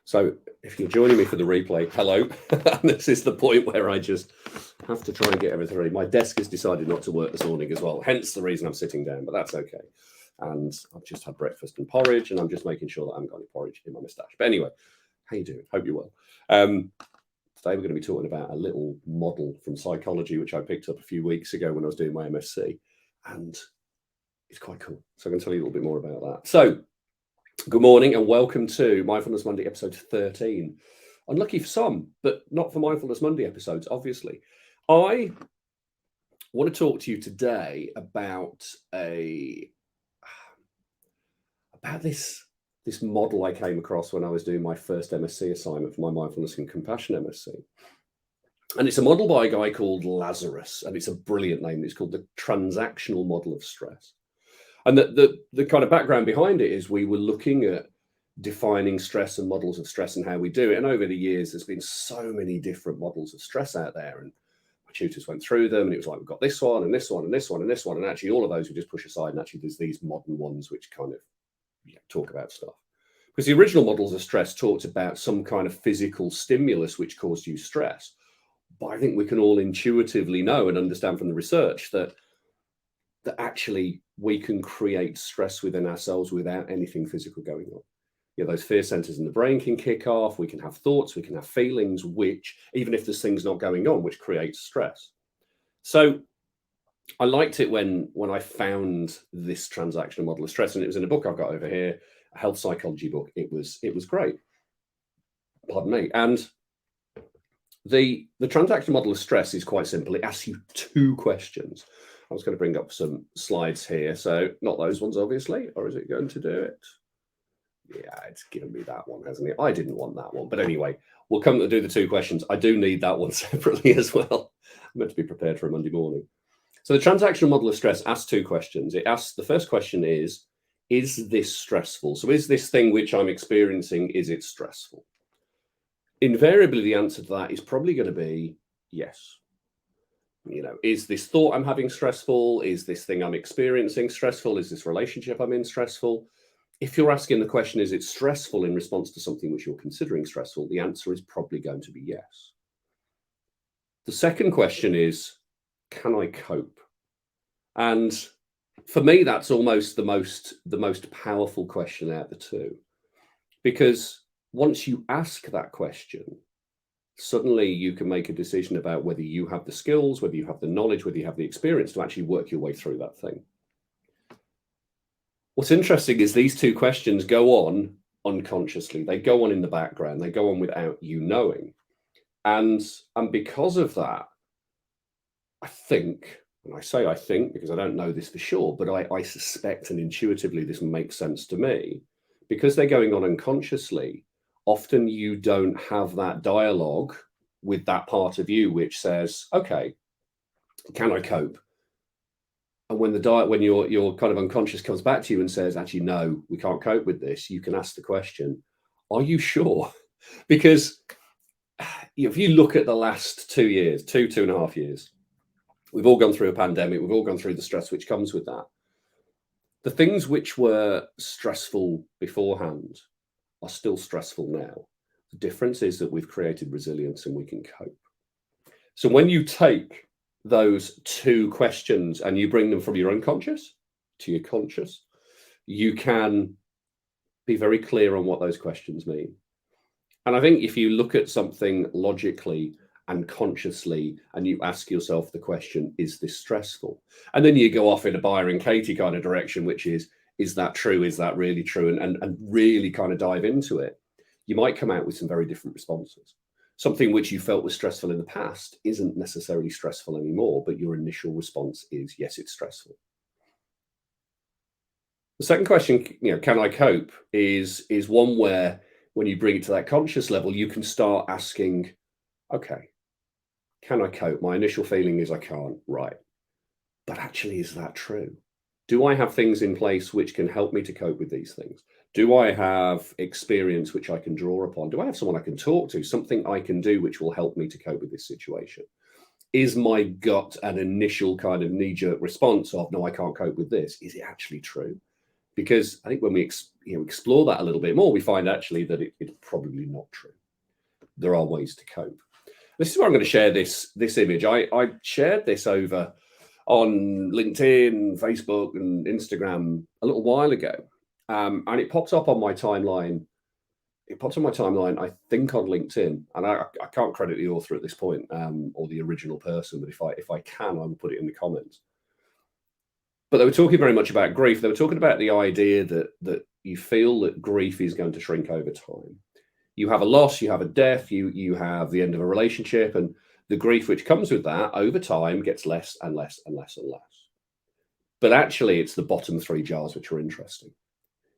So if you're joining me for the replay, hello. This is the point where I just have to try and get everything ready. My desk has decided not to work this morning as well, hence the reason I'm sitting down, but that's okay. And I've just had breakfast and porridge, and I'm just making sure that I haven't got any porridge in my moustache. But anyway, how you doing? Hope you're well. Today we're going to be talking about a little model from psychology, which I picked up a few weeks ago when I was doing my MSc, and it's quite cool. So I'm going to tell you a little bit more about that. So good morning and welcome to Mindfulness Monday, episode 13. Unlucky for some, but not for Mindfulness Monday episodes, obviously. I want to talk to you today about this model I came across when I was doing my first MSc assignment for my Mindfulness and Compassion MSc. And it's a model by a guy called Lazarus, and it's a brilliant name. It's called the Transactional Model of Stress. And the kind of background behind it is we were looking at defining stress and models of stress and how we do it. And over the years, there's been so many different models of stress out there. And my tutors went through them, and it was like, we've got this one and this one and this one and this one. And actually, all of those we just push aside. And actually, there's these modern ones which kind of talk about stuff. Because the original models of stress talked about some kind of physical stimulus which caused you stress. But I think we can all intuitively know and understand from the research that actually we can create stress within ourselves without anything physical going on. Those fear centers in the brain can kick off. We can have thoughts, we can have feelings, which, even if there's things not going on, which creates stress. So I liked it when I found this transactional model of stress, and it was in a book I've got over here, a health psychology book. It was great. Pardon me. And the transactional model of stress is quite simple. It asks you two questions. I was going to bring up some slides here. So not those ones, obviously, or is it going to do it? Yeah, it's given me that one, hasn't it? I didn't want that one. But anyway, we'll come to do the two questions. I do need that one separately as well. I'm meant to be prepared for a Monday morning. So the transactional model of stress asks two questions. It asks, the first question is this stressful? So is this thing which I'm experiencing, is it stressful? Invariably, the answer to that is probably going to be yes. Is this thought I'm having stressful? Is this thing I'm experiencing stressful? Is this relationship I'm in stressful? If you're asking the question, is it stressful in response to something which you're considering stressful? The answer is probably going to be yes. The second question is, can I cope? And for me, that's almost the most powerful question out of the two. Because once you ask that question, suddenly you can make a decision about whether you have the skills, whether you have the knowledge, whether you have the experience to actually work your way through that thing. What's interesting is these two questions go on unconsciously. They go on in the background. They go on without you knowing. And because of that, I think, and I say I think because I don't know this for sure, but I suspect and intuitively this makes sense to me, because they're going on unconsciously. Often you don't have that dialogue with that part of you which says, okay, can I cope? And when your kind of unconscious comes back to you and says, actually, no, we can't cope with this, you can ask the question, are you sure? Because if you look at the last 2 years, two and a half years, we've all gone through a pandemic. We've all gone through the stress which comes with that. The things which were stressful beforehand are still stressful now. The difference is that we've created resilience and we can cope. So when you take those two questions and you bring them from your unconscious to your conscious, you can be very clear on what those questions mean. And I think if you look at something logically and consciously and you ask yourself the question, is this stressful? And then you go off in a Byron Katie kind of direction, which is that true? Is that really true? And really kind of dive into it. You might come out with some very different responses. Something which you felt was stressful in the past isn't necessarily stressful anymore, but your initial response is, yes, it's stressful. The second question, can I cope, is one where when you bring it to that conscious level, you can start asking, okay, can I cope? My initial feeling is I can't, right? But actually, is that true? Do I have things in place which can help me to cope with these things? Do I have experience which I can draw upon? Do I have someone I can talk to, something I can do which will help me to cope with this situation? Is my gut an initial kind of knee-jerk response of, no, I can't cope with this? Is it actually true? Because I think when we explore that a little bit more, we find actually that it's probably not true. There are ways to cope. This is where I'm going to share this image. I shared this over on LinkedIn, Facebook, and Instagram a little while ago, and it popped up on my timeline. It popped on my timeline, I think, on LinkedIn, and I can't credit the author at this point, or the original person, but if I can, I will put it in the comments. But they were talking very much about grief. They were talking about the idea that you feel that grief is going to shrink over time. You have a loss, you have a death, you have the end of a relationship, and the grief which comes with that over time gets less and less and less and less. But actually, it's the bottom three jars which are interesting.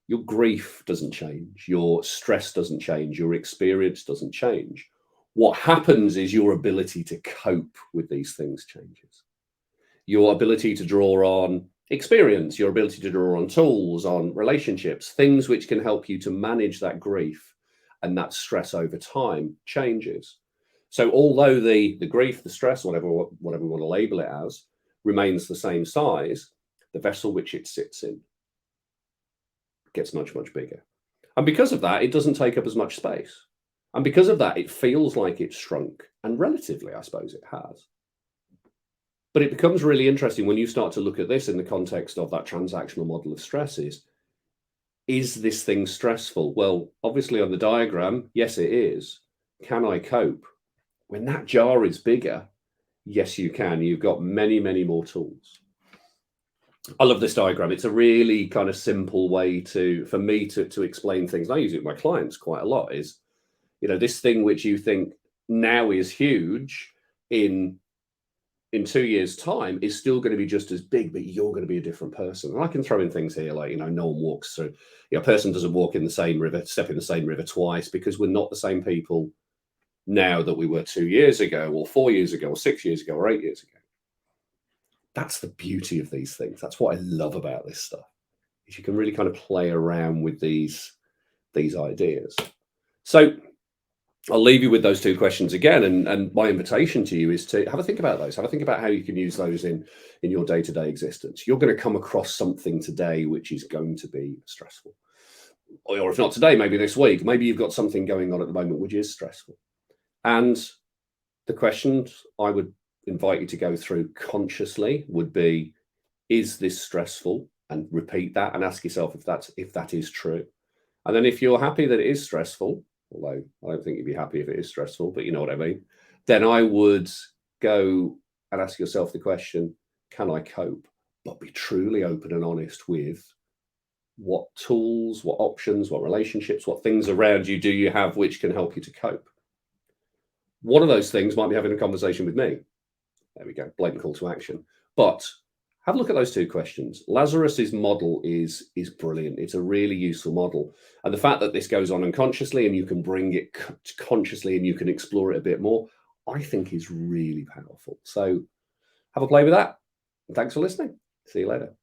Your grief doesn't change, your stress doesn't change, your experience doesn't change. What happens is your ability to cope with these things changes. Your ability to draw on experience, your ability to draw on tools, on relationships, things which can help you to manage that grief and that stress over time changes. So although the grief, the stress, whatever we want to label it as, remains the same size, the vessel which it sits in gets much, much bigger. And because of that, it doesn't take up as much space. And because of that, it feels like it's shrunk. And relatively, I suppose it has. But it becomes really interesting when you start to look at this in the context of that transactional model of stress is this thing stressful? Well, obviously on the diagram, yes, it is. Can I cope? When that jar is bigger, yes, you can. You've got many, many more tools. I love this diagram. It's a really kind of simple way for me to explain things. And I use it with my clients quite a lot is, this thing which you think now is huge in 2 years' time is still going to be just as big, but you're going to be a different person. And I can throw in things here like, no one walks through, a person doesn't walk in the same river, step in the same river twice, because we're not the same people now that we were 2 years ago, or 4 years ago, or 6 years ago, or 8 years ago. That's the beauty of these things. That's what I love about this stuff, is you can really kind of play around with these ideas. So I'll leave you with those two questions again. And my invitation to you is to have a think about those. Have a think about how you can use those in your day-to-day existence. You're going to come across something today which is going to be stressful. Or if not today, maybe this week. Maybe you've got something going on at the moment which is stressful. And the questions I would invite you to go through consciously would be, is this stressful? And repeat that and ask yourself if that is true. And then if you're happy that it is stressful, although I don't think you'd be happy if it is stressful, but you know what I mean, then I would go and ask yourself the question, can I cope? But be truly open and honest with what tools, what options, what relationships, what things around you do you have which can help you to cope. One of those things might be having a conversation with me. There we go, blatant call to action. But have a look at those two questions. Lazarus's model is brilliant. It's a really useful model. And the fact that this goes on unconsciously and you can bring it consciously and you can explore it a bit more, I think is really powerful. So have a play with that. And thanks for listening. See you later.